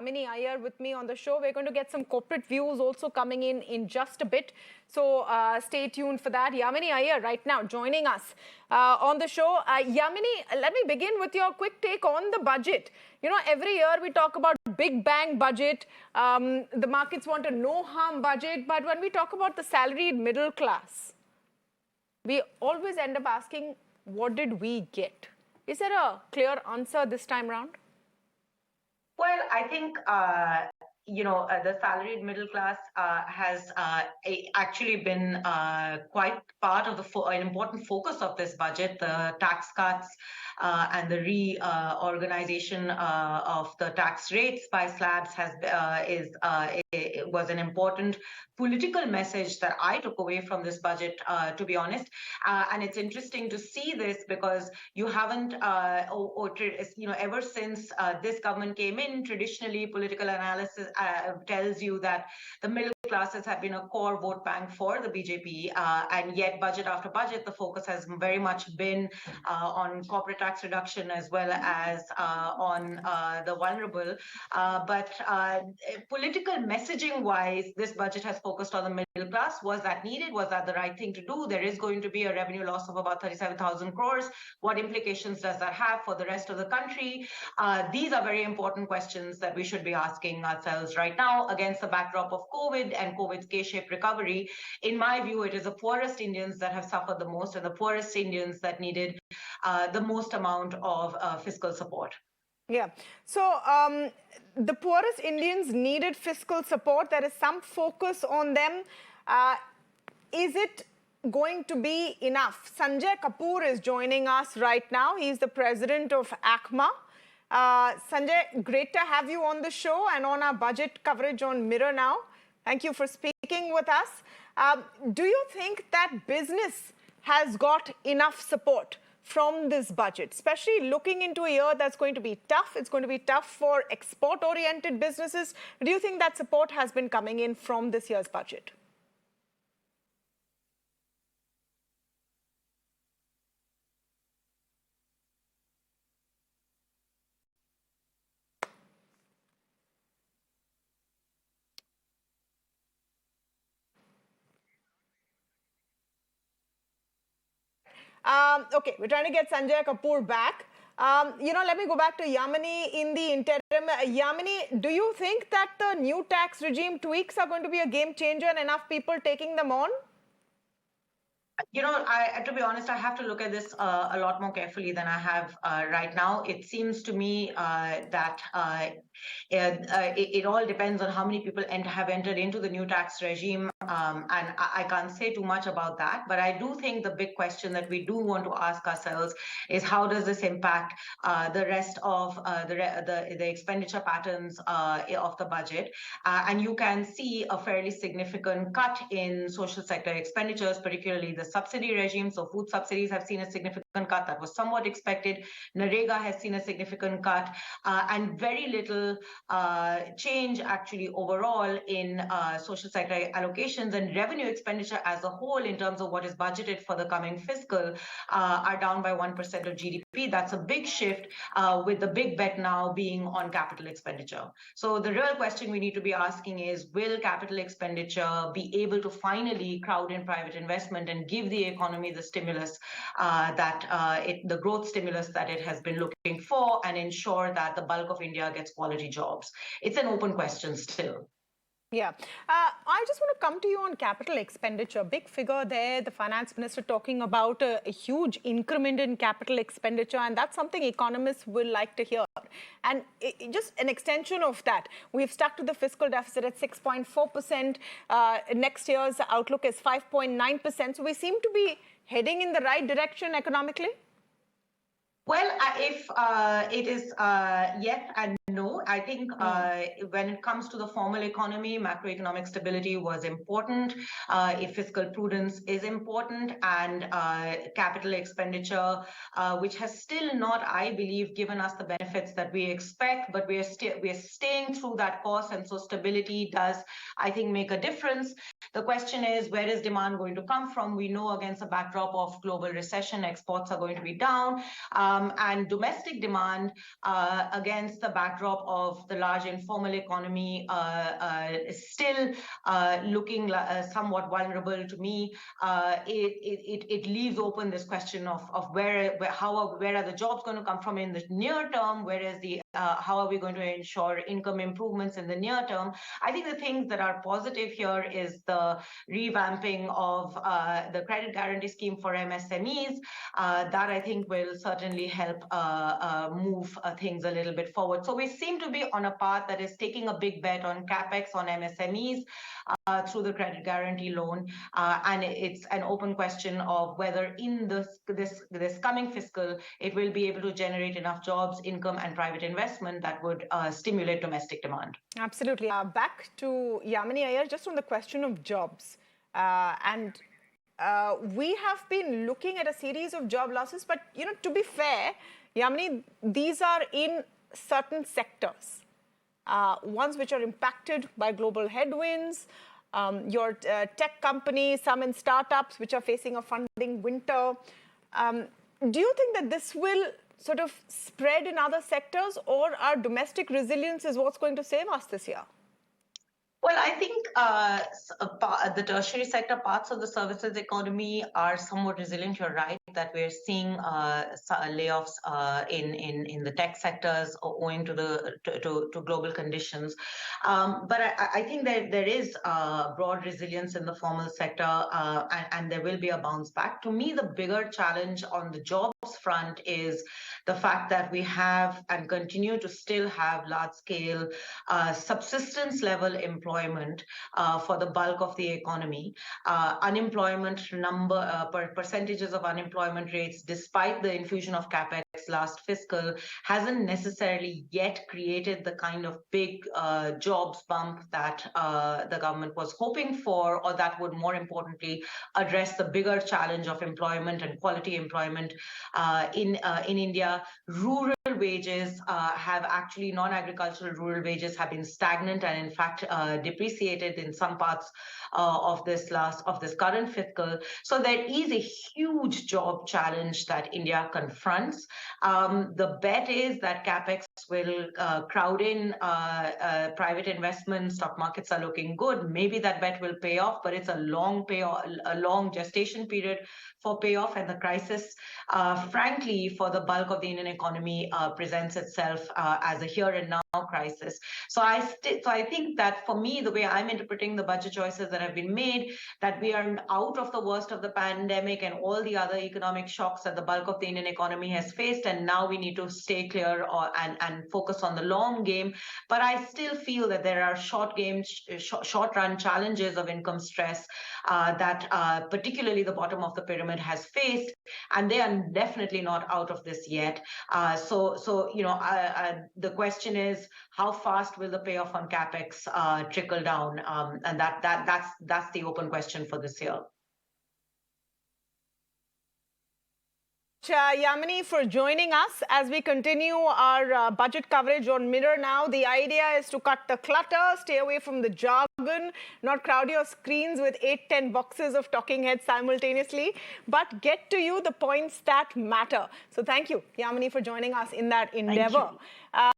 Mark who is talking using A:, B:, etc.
A: Yamini Iyer with me on the show. We're going to get some corporate views also coming in just a bit. So stay tuned for that. Yamini Iyer right now joining us on the show. Yamini, let me begin with your quick take on the budget. You know, every year we talk about big bang budget. The markets want a no harm budget. But when we talk about the salaried middle class, we always end up asking, what did we get? Is there a clear answer this time around?
B: Well, I think, the salaried middle class has actually been quite part of an important focus of this budget. The tax cuts and the reorganization of the tax rates by slabs was an important political message that I took away from this budget, to be honest. And it's interesting to see this because you haven't, ever since this government came in, traditionally political analysis tells you that the middle classes have been a core vote bank for the BJP, and yet budget after budget, the focus has very much been on corporate tax reduction as well as on the vulnerable. But political messaging-wise, this budget has focused on the middle class. Was that needed? Was that the right thing to do? There is going to be a revenue loss of about 37,000 crores. What implications does that have for the rest of the country? These are very important questions that we should be asking ourselves right now against the backdrop of COVID and COVID's K-shaped recovery. In my view, it is the poorest Indians that have suffered the most and the poorest Indians that needed the most amount of fiscal support.
A: Yeah. So the poorest Indians needed fiscal support. There is some focus on them. Is it going to be enough? Sanjay Kapoor is joining us right now. He's the president of ACMA. Sanjay, great to have you on the show and on our budget coverage on Mirror Now. Thank you for speaking with us. Do you think that business has got enough support from this budget, especially looking into a year that's going to be tough? It's going to be tough for export-oriented businesses. Do you think that support has been coming in from this year's budget? Okay, we're trying to get Sanjay Kapoor back. Let me go back to Yamini in the interim. Yamini, do you think that the new tax regime tweaks are going to be a game changer and enough people taking them on?
B: To be honest, I have to look at this a lot more carefully than I have right now. It seems to me that it all depends on how many people have entered into the new tax regime, and I can't say too much about that. But I do think the big question that we do want to ask ourselves is how does this impact the rest of the expenditure patterns of the budget? And you can see a fairly significant cut in social sector expenditures, particularly the subsidy regime. So food subsidies have seen a significant cut. That was somewhat expected. Narega has seen a significant cut, and very little change actually overall in social sector allocations, and revenue expenditure as a whole in terms of what is budgeted for the coming fiscal are down by 1% of GDP. That's a big shift, with the big bet now being on capital expenditure. So the real question we need to be asking is, will capital expenditure be able to finally crowd in private investment and give the economy the stimulus the growth stimulus that it has been looking for, and ensure that the bulk of India gets quality jobs? It's an open question still.
A: Yeah. I just want to come to you on capital expenditure. Big figure there, the finance minister talking about a huge increment in capital expenditure, and that's something economists will like to hear. And just an extension of that, we've stuck to the fiscal deficit at 6.4%. Next year's outlook is 5.9%. So we seem to be heading in the right direction economically.
B: Well, if it is yes and no, I think when it comes to the formal economy, macroeconomic stability was important. If fiscal prudence is important, and capital expenditure, which has still not, I believe, given us the benefits that we expect, but we are staying through that course, and so stability does, I think, make a difference. The question is, where is demand going to come from? We know against a backdrop of global recession, exports are going to be down. and domestic demand against the backdrop of the large informal economy is still looking somewhat vulnerable to me. It leaves open this question of where are the jobs going to come from in the near term, whereas how are we going to ensure income improvements in the near term. I think the things that are positive here is the revamping of the credit guarantee scheme for MSMEs. That I think will certainly help move things a little bit forward. So we seem to be on a path that is taking a big bet on capex on MSMEs through the credit guarantee loan, and it's an open question of whether in this coming fiscal it will be able to generate enough jobs, income, and private investment that would stimulate domestic demand.
A: Absolutely. Back to Yamini Iyer, just on the question of jobs. We have been looking at a series of job losses, but to be fair, Yamini, these are in certain sectors, ones which are impacted by global headwinds, your tech companies, some in startups which are facing a funding winter. Do you think that this will sort of spread in other sectors, or our domestic resilience is what's going to save us this year?
B: Well, I think the tertiary sector parts of the services economy are somewhat resilient. You're right that we're seeing layoffs in the tech sectors owing to global conditions. But I think that there is broad resilience in the formal sector, and there will be a bounce back. To me, the bigger challenge on the jobs front is the fact that we have and continue to still have large-scale subsistence level employment for the bulk of the economy. Unemployment percentages of unemployment rates, despite the infusion of capex last fiscal, hasn't necessarily yet created the kind of big jobs bump that the government was hoping for, or that would more importantly address the bigger challenge of employment and quality employment in India. Rural wages have actually, non-agricultural rural wages have been stagnant and in fact depreciated in some parts of this current fiscal. So there is a huge job challenge that India confronts. The bet is that capex will crowd in private investment. Stock markets are looking good. Maybe that bet will pay off, but it's a long gestation period for payoff, and the crisis, frankly, for the bulk of the Indian economy presents itself as a here and now crisis. So I think that for me, the way I'm interpreting the budget choices that have been made, that we are out of the worst of the pandemic and all the other economic shocks that the bulk of the Indian economy has faced, and now we need to stay clear and focus on the long game. But I still feel that there are short-run challenges of income stress that particularly the bottom of the pyramid has faced, and they are definitely not out of this yet. The question is, how fast will the payoff on capex trickle down? And that's the open question for this year.
A: Yamini, for joining us as we continue our budget coverage on Mirror Now. The idea is to cut the clutter, stay away from the jargon, not crowd your screens with 8-10 boxes of talking heads simultaneously, but get to you the points that matter. So thank you, Yamini, for joining us in that endeavor.